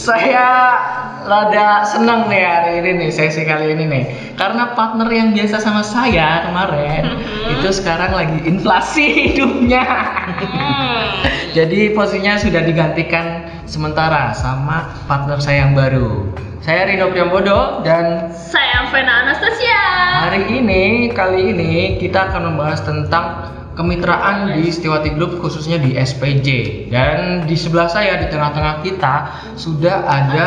Saya rada senang nih hari ini nih, sesi kali ini nih, karena partner yang biasa sama saya kemarin itu sekarang lagi inflasi hidupnya. Jadi posisinya sudah digantikan sementara sama partner saya yang baru. Saya Rino Priambodo dan saya Vena Anastasia. kali ini kita akan membahas tentang kemitraan di Setiawati Group, khususnya di SPJ. Dan di sebelah saya, di tengah-tengah kita sudah ada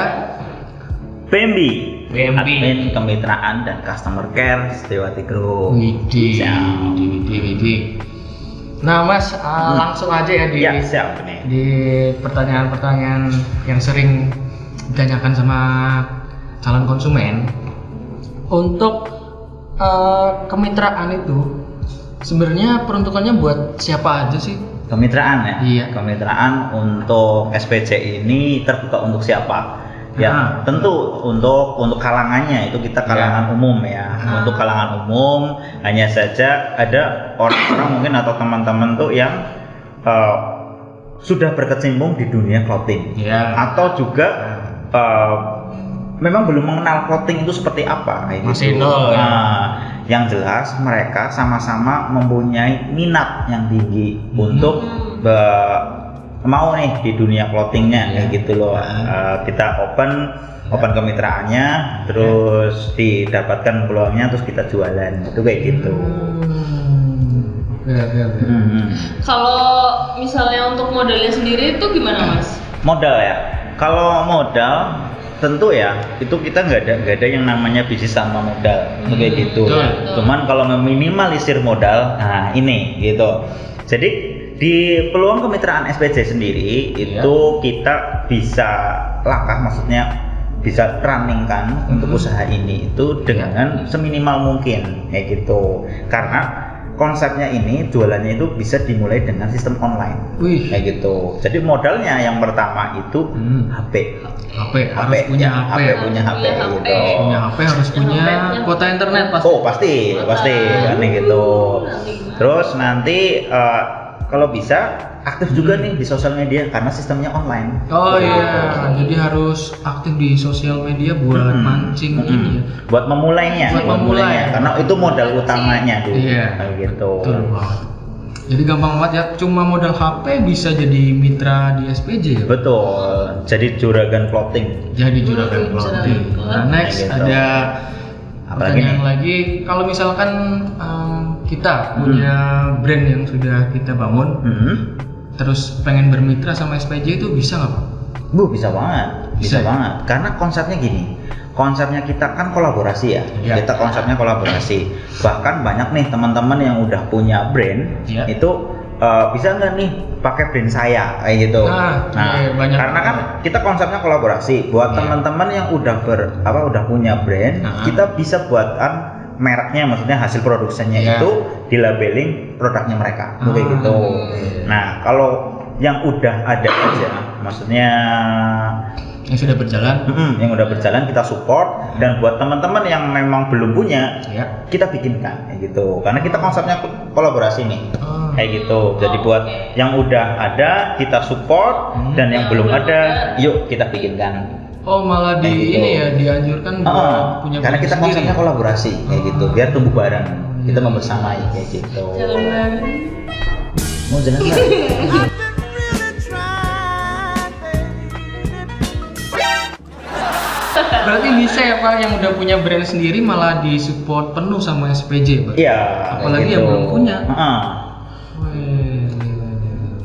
Bambi, Bambi. admin kemitraan dan customer care Setiawati Group. Widih. Nah Mas, langsung aja ya di Ya, siap nih. di pertanyaan-pertanyaan yang sering ditanyakan sama calon konsumen. Untuk kemitraan itu sebenarnya peruntukannya buat siapa aja sih? Kemitraan ya? Iya. Kemitraan untuk SPJ ini terbuka untuk siapa? Ya, tentu untuk kalangannya itu kita kalangan umum ya. Untuk kalangan umum hanya saja ada orang-orang mungkin atau teman-teman tuh yang sudah berkecimpung di dunia clothing. Iya. Atau juga memang belum mengenal clothing itu seperti apa kayak Masih gitu. nol, ya. Yang jelas mereka sama-sama mempunyai minat yang tinggi untuk mau nih di dunia clothingnya kayak gitu loh. Kita open kemitraannya, terus didapatkan peluangnya, terus kita jualan itu kayak gitu. Kalau misalnya untuk modalnya sendiri itu gimana Mas? Modal ya. Kalau modal tentu ya itu kita nggak ada yang namanya bisnis tanpa modal kayak gitu. Betul. Cuman kalau meminimalisir modal, nah ini gitu. Jadi di peluang kemitraan SPJ sendiri itu kita bisa langkah, maksudnya bisa runningkan untuk usaha ini itu dengan seminimal mungkin kayak gitu. Karena konsepnya ini jualannya itu bisa dimulai dengan sistem online. Kayak gitu. Jadi modalnya yang pertama itu HP. Harus punya HP. Punya HP gitu. Punya HP harus punya kuota internet pasti. Oh pasti kan gitu. Terus nanti kalau bisa aktif juga nih di sosial media karena sistemnya online. Oh iya, jadi harus aktif di sosial media buat mancing ini ya. Buat memulainya. Karena itu modal utamanya dulu. Iya. Kayak gitu. Betul banget. Jadi gampang banget ya, cuma modal HP bisa jadi mitra di SPJ ya. Betul. Jadi juragan clothing. Jadi juragan clothing. Nah, next Gitu. ada Apalagi pertanyaan lagi, kalau misalkan kita punya brand yang sudah kita bangun, terus pengen bermitra sama SPJ itu bisa nggak Pak? Bisa banget. Bisa banget. Karena konsepnya gini. Konsepnya kita kan kolaborasi ya. Kita konsepnya kolaborasi. Bahkan banyak nih teman-teman yang udah punya brand itu bisa nggak nih pakai brand saya kayak gitu. Banyak. Karena kan kita konsepnya kolaborasi. Buat teman-teman yang udah punya brand, kita bisa buatkan mereknya, maksudnya hasil produksinya itu dilabeling produknya mereka, kayak gitu. Nah, kalau yang udah ada aja, maksudnya yang sudah berjalan, kita support. Dan buat teman-teman yang memang belum punya, kita bikinkan kayak gitu. Karena kita konsepnya kolaborasi nih, kayak gitu. Jadi buat yang udah ada kita support, dan yang belum ada, yuk kita bikinkan. Oh malah dianjurkan buat punya karena kita sendiri. konsepnya kolaborasi kayak gitu, biar tumbuh bareng, kita membersamai kayak gitu. Mau jalan nggak? Berarti bisa ya Pak, yang udah punya brand sendiri malah disupport penuh sama SPJ Pak? Iya. Apalagi yang belum punya.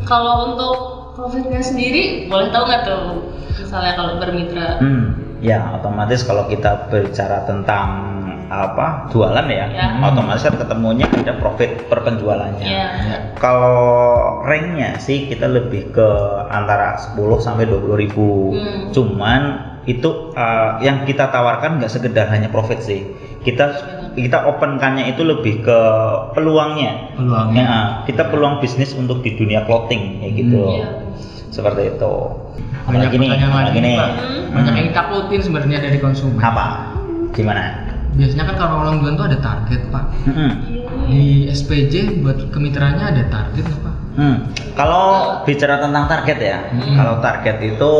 Kalau untuk profitnya sendiri boleh tahu nggak tuh? Misalnya kalau bermitra. Ya otomatis kalau kita berbicara tentang jualan ya, otomatis kan ketemunya ada profit per penjualannya. Kalau ranknya sih kita lebih ke antara 10 sampai 20 ribu. Cuman itu yang kita tawarkan nggak sekedar hanya profit sih. Kita openkannya itu lebih ke peluangnya. Kita peluang bisnis untuk di dunia clothing kayak gitu. Seperti itu. Banyak pertanyaan lagi nih Pak. Banyak yang ditakutin sebenarnya dari konsumen. Apa? Gimana? Biasanya kan kalau orang jualan tuh ada target Pak. Di SPJ buat kemitraannya ada target nggak Pak? Kalau bicara tentang target ya, kalau target itu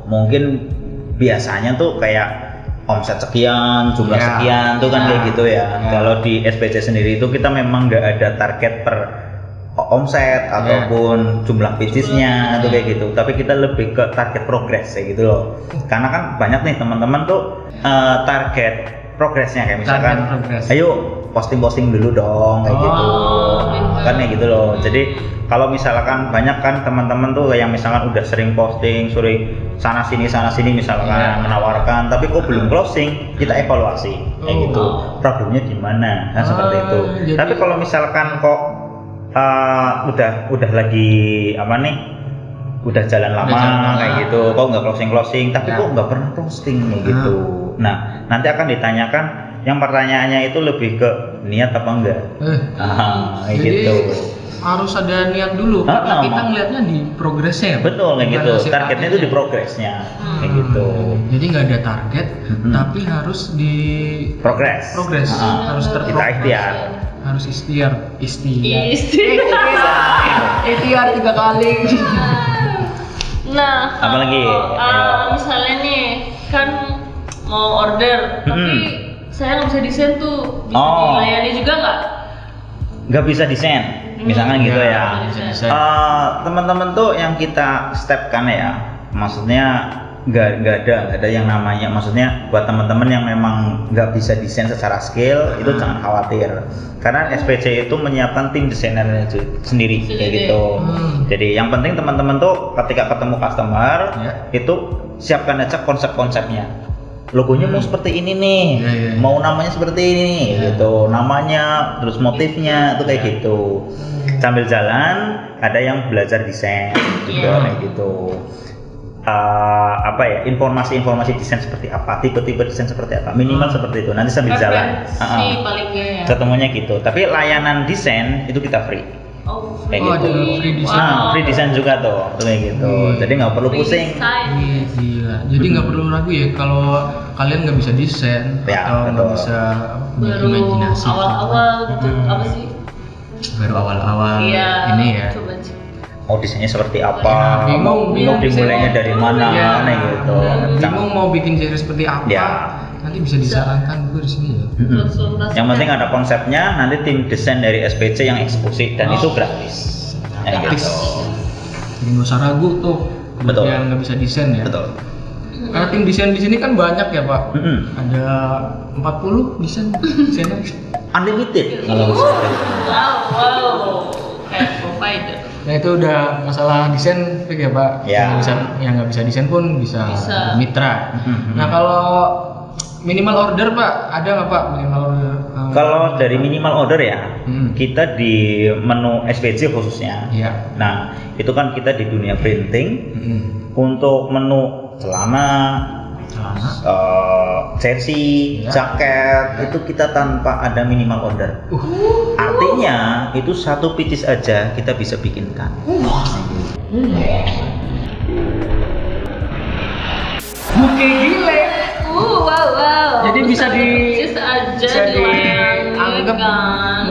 mungkin biasanya tuh kayak omset sekian, jumlah sekian tuh kan kayak gitu ya. Kalau di SPC sendiri itu kita memang nggak ada target per omset ataupun jumlah bisnisnya atau kayak gitu. Tapi kita lebih ke target progres kayak gitu loh. Karena kan banyak nih teman-teman tuh target progresnya kayak misalkan, ayo posting dulu dong kayak gitu, kan kayak gitu loh. Jadi kalau misalkan banyak kan teman-teman tuh yang misalkan udah sering posting, sana sini misalkan menawarkan, tapi kok belum closing, kita evaluasi kayak gitu, problemnya gimana, seperti itu. Tapi kalau misalkan kok udah lagi apa nih, udah jalan lama kayak gitu, kok nggak closing, tapi kok nggak pernah posting kayak gitu. Nah, nanti akan ditanyakan, yang pertanyaannya itu lebih ke niat apa enggak. Kayak gitu. Harus ada niat dulu, karena kita ngeliatnya di progresnya ya. Betul kayak gitu. Targetnya itu di progresnya, kayak gitu. Jadi nggak ada target, tapi harus di progres. Harus kita ikhtiar. Harus ikhtiar 3 kali. Nah, apalagi misalnya nih kan mau order, tapi saya nggak bisa desain tuh, bisa dilayani juga nggak? Nggak bisa desain, misalkan gitu ya. Teman-teman tuh yang kita stepkan ya, maksudnya nggak ada yang namanya, maksudnya buat teman-teman yang memang nggak bisa desain secara skill itu jangan khawatir, karena SPC itu menyiapkan tim desainernya sendiri kayak gitu. Jadi yang penting teman-teman tuh ketika ketemu customer itu siapkan aja konsep-konsepnya. Logonya mau seperti ini nih, mau namanya seperti ini gitu, namanya, terus motifnya itu kayak gitu. Sambil jalan ada yang belajar desain juga kayak gitu. Informasi desain seperti apa, tipe-tipe desain seperti apa, minimal seperti itu. Nanti sambil jalan ketemunya gitu. Tapi layanan desain itu kita free. Kayak gitu. Free design juga tuh kayak gitu. Jadi nggak perlu pusing. Jadi nggak perlu ragu ya kalau kalian nggak bisa desain atau nggak bisa berimajinasi. Awal-awal gitu apa sih? Baru awal-awal ini ya. Mau desainnya seperti apa? Bingung dimulainya dari mana? Gitu. Bingung mau bikin jadi seperti apa? Nanti bisa disarankan juga di sini ya. Yang penting ada konsepnya, nanti tim desain dari SPC yang eksekusi dan itu gratis. Gratis. Jadi nggak usah ragu tuh. Betul. Yang nggak bisa desain ya. Betul. Karena tim desain di sini kan banyak ya Pak. Ada 40 desainer. Unlimited kalau misalnya. Wow. Kayak provider. Nah itu udah masalah desain ya Pak. Yang nggak bisa desain pun bisa. Mitra. Nah kalau minimal order Pak, ada nggak Pak minimal order? Kalau dari minimal order ya, kita di menu SPC khususnya. Nah itu kan kita di dunia printing. Untuk menu celana, jersey, jaket itu kita tanpa ada minimal order. Artinya itu satu pieces aja kita bisa bikinkan. Buke gile. Wow. Jadi bisa dianggap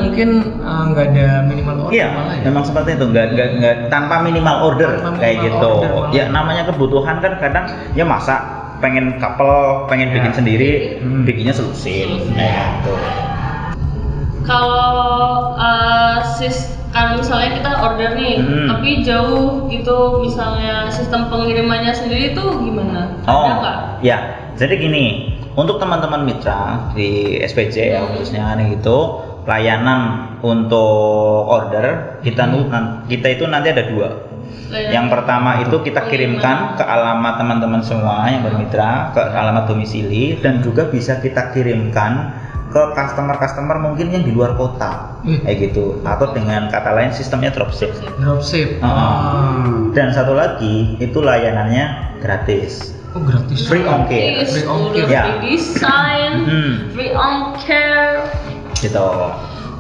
mungkin nggak ada minimal order. Iya, memang seperti itu, nggak tanpa minimal order kayak gitu. Ya namanya kebutuhan kan kadang ya masa pengen couple, pengen bikin sendiri, bikinnya selusin kayak gitu. Kalau kalau misalnya kita order nih, tapi jauh gitu, misalnya sistem pengirimannya sendiri tuh gimana? Ada nggak? Ya, jadi gini, untuk teman-teman mitra di SPC ya khususnya gitu, layanan untuk order kita itu nanti ada 2. Yang pertama itu kita kirimkan ke alamat teman-teman semua yang bermitra, ke alamat domisili, dan juga bisa kita kirimkan ke customer mungkin yang di luar kota kayak gitu, atau dengan kata lain sistemnya dropship. Dan satu lagi itu layanannya gratis. Gratis. Free ongkir. Free design, free ongkir. Gitu.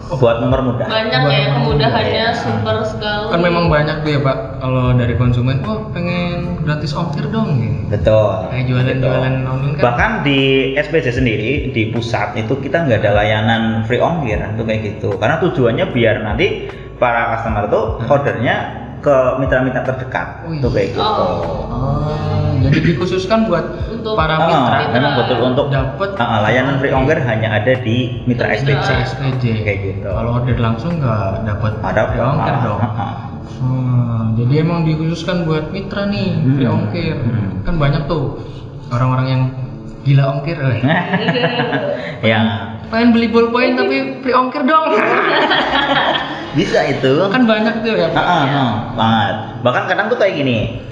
Buat nomor mudah. Banyak ya kemudahannya, super sekali. Kan memang banyak tuh ya Pak kalau dari konsumen, oh pengen gratis ongkir dong gitu. Betul. Kayak jualan-jualan online kan. Bahkan di SPJ sendiri di pusat itu kita nggak ada layanan free ongkir tuh kayak gitu. Karena tujuannya biar nanti para customer tuh ordernya ke mitra-mitra terdekat tuh kayak gitu. Jadi dikhususkan buat untuk para mitra. Memang betul untuk dapat layanan free ongkir hanya ada di mitra SPJ. Kayak gitu. Kalau order langsung nggak dapat free ongkir dong. Jadi emang dikhususkan buat mitra nih free ongkir. Kan banyak tuh orang-orang yang gila ongkir lah. Ya. Pengen beli ballpoint tapi free ongkir dong. Bisa itu. Kan banyak tuh ya Pak. Banget. Bahkan kadang tuh kayak gini.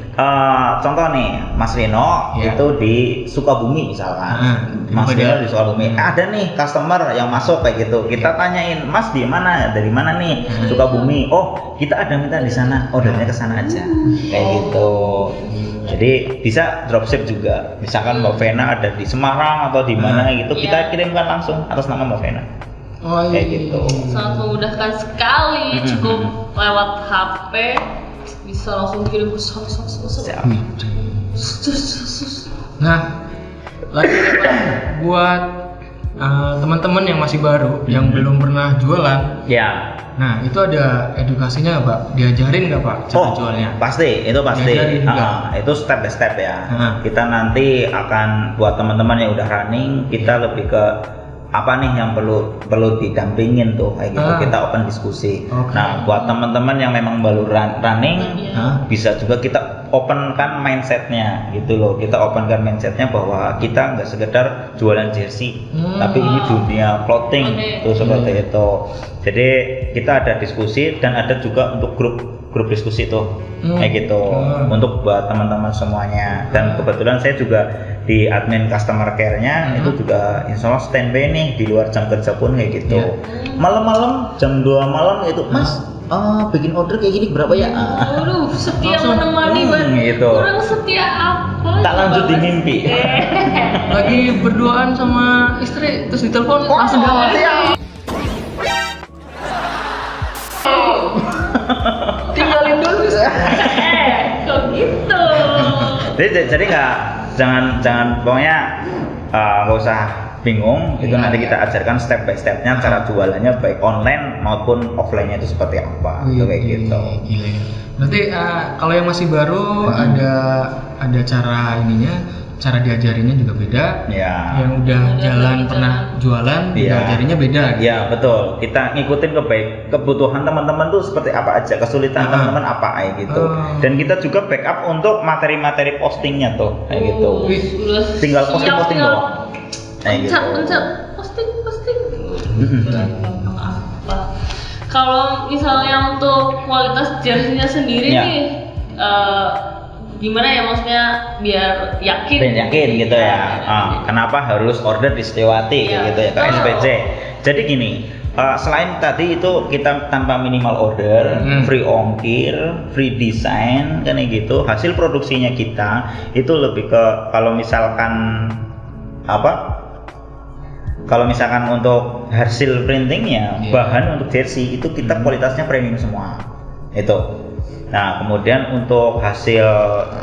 Contoh nih, Mas Rino itu di Sukabumi misalkan. Mas Rino di Sukabumi. Ada nih customer yang masuk kayak gitu. Kita tanyain, Mas di mana? Dari mana nih? Sukabumi. Oh, kita ada minta di sana. Ordernya ke sana aja. Kayak gitu. Jadi bisa dropship juga. Misalkan Mbak Vena ada di Semarang atau di mana gitu, kita kirimkan langsung atas nama Mbak Vena. Kayak gitu. Sangat memudahkan sekali. Cukup lewat HP. Bisa langsung kirim ke Nah, lagi buat teman-teman yang masih baru, yang belum pernah jualan. Ya. Nah, itu ada edukasinya nggak Pak? Diajarin nggak Pak cara jualnya? Pasti, itu pasti. Itu step by step ya. Kita nanti akan buat teman-teman yang udah running, kita lebih ke apa nih yang perlu didampingin tuh kayak gitu. Kita open diskusi. Nah, buat teman-teman yang memang baru running, bisa juga kita openkan mindsetnya gitu loh. Kita openkan mindsetnya bahwa kita nggak sekedar jualan jersey, tapi ini dunia clothing tuh seperti itu. Jadi kita ada diskusi dan ada juga untuk grup diskusi tuh kayak gitu untuk buat teman-teman semuanya. Dan kebetulan saya juga di admin customer care-nya itu juga insya Allah standby nih di luar jam kerja pun kayak gitu. Malam-malam jam 2 malam itu Mas bikin order kayak gini berapa ya? Aduh, setia menemani gitu. Kurang setia apa? Tak lanjut di mimpi. Lagi berduaan sama istri terus ditelepon langsung jawab. Tinggalin dulu kok gitu. Jadi jangan pokoknya nggak usah bingung. Itu nanti kita ajarkan step by stepnya cara jualannya baik online maupun offline-nya itu seperti apa. Itu kayak gitu. Gila. Berarti kalau yang masih baru ada cara cara diajarinnya juga beda. Yang udah jalan pernah jualan, diajarinnya beda. Iya, betul. Kita ngikutin kebutuhan teman-teman tuh seperti apa aja, kesulitan teman-teman apa gitu. Dan kita juga backup untuk materi-materi postingnya tuh kayak gitu. Tinggal posting doang. Pencet posting. Kalau misalnya untuk kualitas jersey-nya sendiri nih gimana ya, maksudnya biar yakin gitu ya. Kenapa harus order di Setiawati gitu ya ke SPJ. Jadi gini, selain tadi itu kita tanpa minimal order, free ongkir, free design kan gitu, hasil produksinya kita itu lebih ke kalau misalkan untuk hasil printingnya, bahan untuk jersey itu kita kualitasnya premium semua itu. Nah, kemudian untuk hasil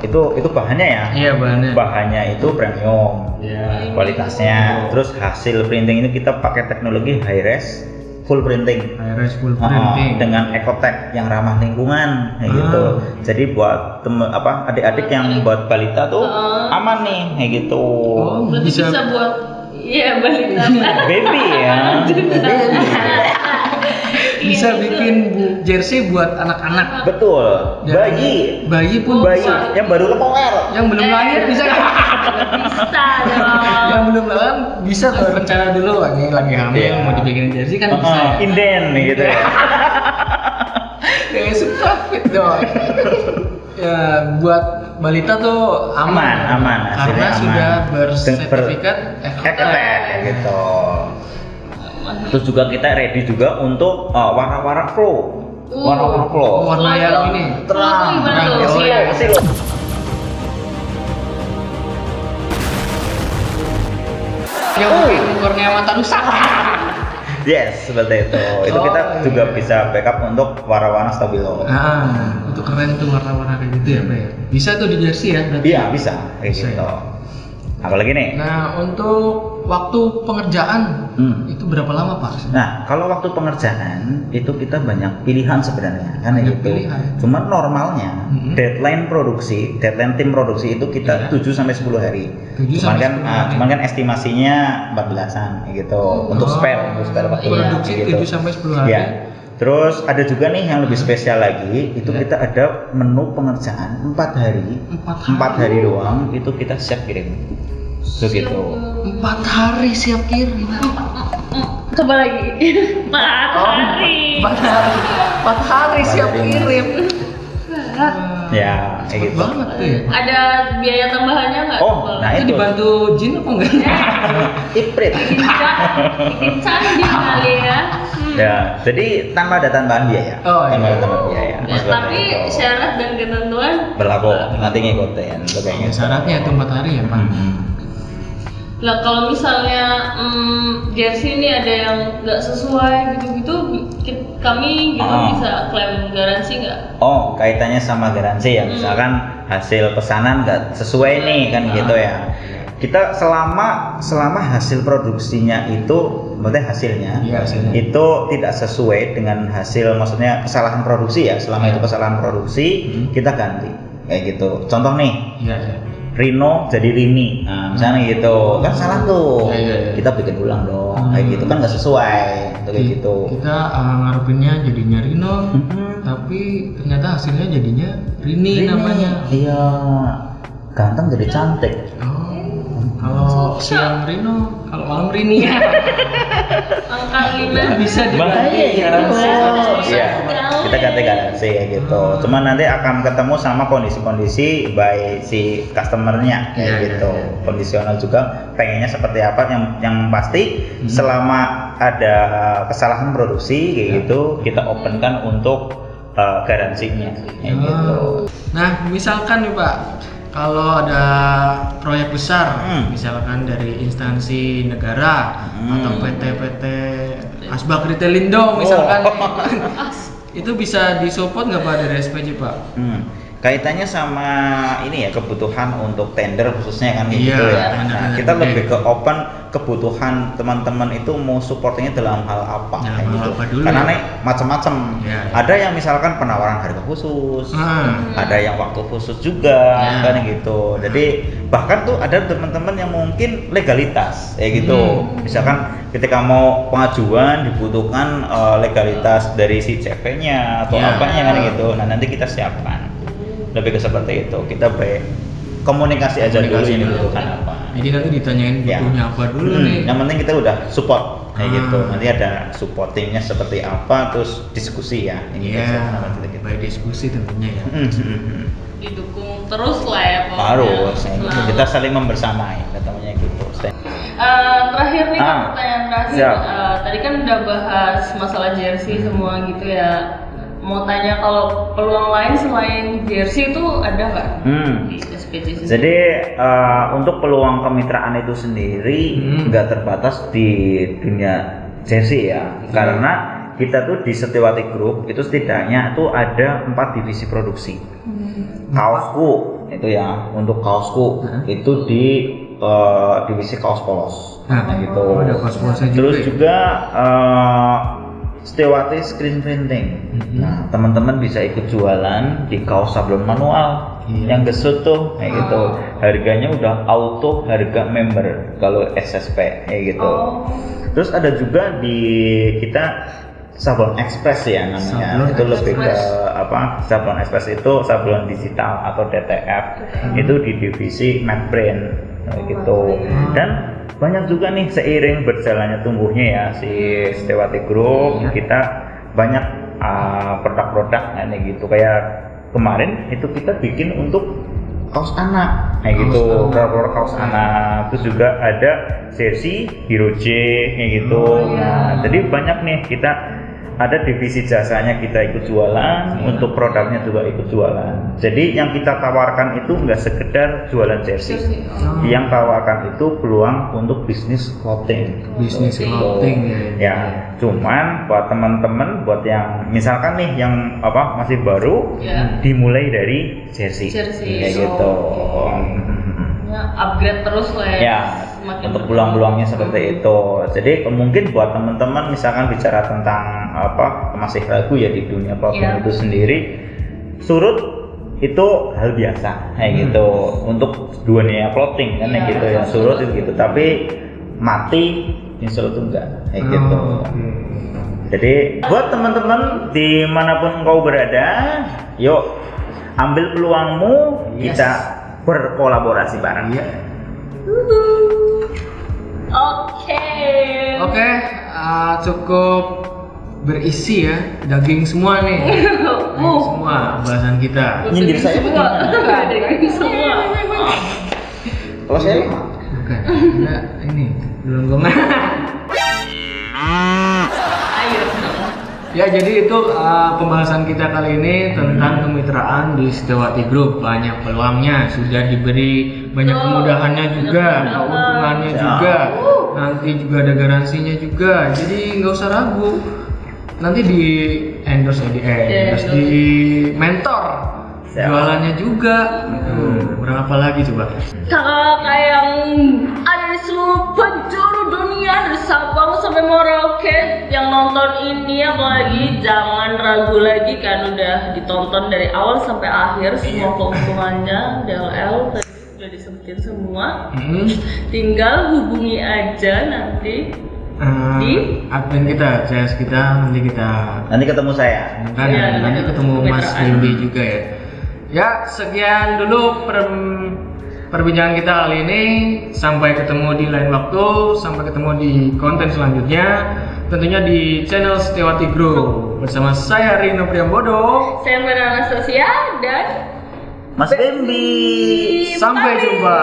itu bahannya bahannya itu premium kualitasnya. Terus hasil printing ini kita pakai teknologi high-res full printing dengan Ecotech yang ramah lingkungan gitu. Jadi buat adik-adik yang buat balita tuh aman nih kayak gitu. Berarti bisa buat balita baby ya. Bisa bikin jersey buat anak-anak. Betul. Bayi pun bisa. Yang baru lepoer, yang belum lahir bisa. Bisa dong. Yang belum lahir bisa tuh rencana dulu lagi hamil mau dibikin jersey kan bisa. Inden gitu ya. Kayak super fit dong. Ya buat balita tuh aman karena sudah bersertifikat Ecotech gitu. Terus juga kita ready juga untuk warna-warna flow. Warna-warna flow. Warna yang ini terang. Yang bikin warna mata rusak. Yes, seperti itu. Itu kita juga bisa backup untuk warna-warna stabilo. Itu keren tuh warna-warna kayak gitu ya, Pak ya. Bisa tuh di jersey ya berarti? Iya, bisa. Kayak gitu. Ya. Apalagi nih? Nah, untuk waktu pengerjaan itu berapa lama, Pak? Nah, kalau waktu pengerjaan itu kita banyak pilihan sebenarnya, kan gitu. Cuma normalnya deadline tim produksi itu kita 7 sampai 10 hari. Cuman kan estimasinya 14-an gitu untuk spare waktu produksi gitu. 7 sampai 10 hari. Ya. Terus ada juga nih yang lebih spesial lagi, itu kita ada menu pengerjaan 4 hari. 4 hari doang itu kita siap kirim. Begitu. 4 hari siap kirim. Coba lagi. 4 hari. 4 hari siap kirim. Ya, kayak gitu. Banget tuh ya. Ada biaya tambahannya nggak? Nah itu dibantu Jin apa enggak? Iprit. Bikin canggih kali ya. Ya, jadi tanpa ada tambahan biaya. Tanpa ada tambahan biaya. Ya, tapi syarat dan ketentuan berlaku. Nanti ngikutin. Syaratnya itu 4 hari ya, Pak. Lah kalau misalnya jersey ini ada yang nggak sesuai gitu-gitu, kami gitu bisa klaim garansi nggak? Kaitannya sama garansi ya. Misalkan hasil pesanan nggak sesuai nih kan gitu ya. Kita selama hasil produksinya itu, maksudnya hasilnya itu tidak sesuai dengan hasil, maksudnya kesalahan produksi ya. Selama itu kesalahan produksi, kita ganti kayak gitu. Contoh nih. Rino jadi Rini, nah misalnya gitu, kan salah tuh, kita bikin ulang dong, kayak gitu kan nggak sesuai, kayak gitu. Kita ngarepinnya jadinya Rino, tapi ternyata hasilnya jadinya Rini namanya. Iya, ganteng jadi cantik. Kalau siang Rino, kalau malam Rini. Angka 5 bisa diganti garansi. Iya, kita ganti garansi kayak gitu. Cuma nanti akan ketemu sama kondisi-kondisi by si customernya kayak gitu. Kondisional juga pengennya seperti apa, yang pasti selama ada kesalahan produksi kayak gitu kita openkan untuk garansinya kayak gitu. Nah, misalkan nih Pak, kalau ada proyek besar, misalkan dari instansi negara atau PT Asbak Retailindo misalkan, itu bisa disupport nggak Pak dari SPJ Pak? Kaitannya sama ini ya, kebutuhan untuk tender khususnya kan gitu ya. Nah, kita lebih ke open kebutuhan teman-teman itu mau supportnya dalam hal apa kayak gitu. Karena nih macam-macam. Ada yang misalkan penawaran harga khusus, ada yang waktu khusus juga kan gitu. Jadi bahkan tuh ada teman-teman yang mungkin legalitas kayak gitu. Misalkan ketika mau pengajuan dibutuhkan legalitas dari si CV-nya atau apanya kan gitu. Nah, nanti kita siapkan. Lebih ke seperti itu, kita komunikasi aja dulu ini butuhkan apa. Jadi nanti ditanyain butuhnya apa dulu nih. Yang penting kita udah support kayak gitu. Nanti ada supportingnya seperti apa, terus diskusi ya. Baik diskusi tentunya ya. Didukung terus lah ya Pak. Harus, kita saling membersamai, katanya gitu. Terakhir nih pertanyaan terakhir. Tadi kan udah bahas masalah jersey semua gitu ya. Mau tanya kalau peluang lain selain jersey itu ada nggak di SPJ sendiri? Jadi untuk peluang kemitraan itu sendiri nggak terbatas di dunia jersey ya, karena kita tuh di Setiawati Group itu setidaknya tuh ada 4 divisi produksi. Kaosku itu ya, untuk kaosku itu di divisi kaos polos, gitu. Ada kaos polosnya juga. Terus juga Setiawati Screen Printing. Nah, teman-teman bisa ikut jualan di kaos sablon manual yang gesut tuh kayak gitu. Harganya udah auto harga member kalau SSP kayak gitu. Terus ada juga di kita sablon express ya namanya. Itu lebih ke apa? Sablon express itu sablon digital atau DTF. Itu di divisi Matte Brand kayak gitu. Dan banyak juga nih seiring berjalannya tumbuhnya ya si Setiawati Group, kita banyak produk-produk gitu. Kayak kemarin itu kita bikin untuk kaos anak kayak gitu, produk kaos anak. Terus juga ada jersey Hero J kayak gitu. Nah, jadi banyak nih kita ada divisi jasanya kita ikut jualan, untuk produknya juga ikut jualan. Jadi yang kita tawarkan itu nggak sekedar jualan jersey. Yang tawarkan itu peluang untuk bisnis clothing. Bisnis clothing ya. Cuman buat teman-teman, buat yang misalkan nih yang masih baru, dimulai dari jersey. Kayak gitu. Upgrade terus lah ya. Ya, untuk peluang-peluangnya seperti itu. Jadi mungkin buat teman-teman misalkan bicara tentang masih ragu ya di dunia clothing itu sendiri, surut itu hal biasa kayak gitu untuk dunia clothing kan gitu ya, surut itu gitu. Tapi mati insya Allah itu enggak kayak gitu. Jadi buat teman-teman dimanapun engkau berada, yuk ambil peluangmu, kita berkolaborasi bareng. Oke, cukup berisi ya, daging semua nih. Daging semua bahasan kita. Nyindir saya daging semua. Kalau saya bukan. Enggak, ini gelonggongan. Ayo. Ya, jadi itu pembahasan kita kali ini tentang kemitraan di Setiawati Group. Banyak peluangnya, sudah diberi banyak kemudahannya juga, keuntungannya juga, nanti juga ada garansinya juga. Jadi nggak usah ragu. Nanti di endorse di mentor, jualannya juga. Berapa lagi coba? Kakak yang ada di seluruh penjuru dunia, dari Sabang sampai Merauke, yang nonton ini apalagi jangan ragu lagi kan, udah ditonton dari awal sampai akhir semua keuntungannya. DLL tadi udah disebutin semua. Tinggal hubungi aja nanti di admin kita, CS kita, nanti ketemu saya. Nanti ketemu Mas Limbi juga ya. Ya, sekian dulu perbincangan kita kali ini. Sampai ketemu di lain waktu, sampai ketemu di konten selanjutnya. Tentunya di channel Setiawati Group bersama saya Rino Priambodo, saya Mira Anastasia dan Mas Bambi. Sampai jumpa.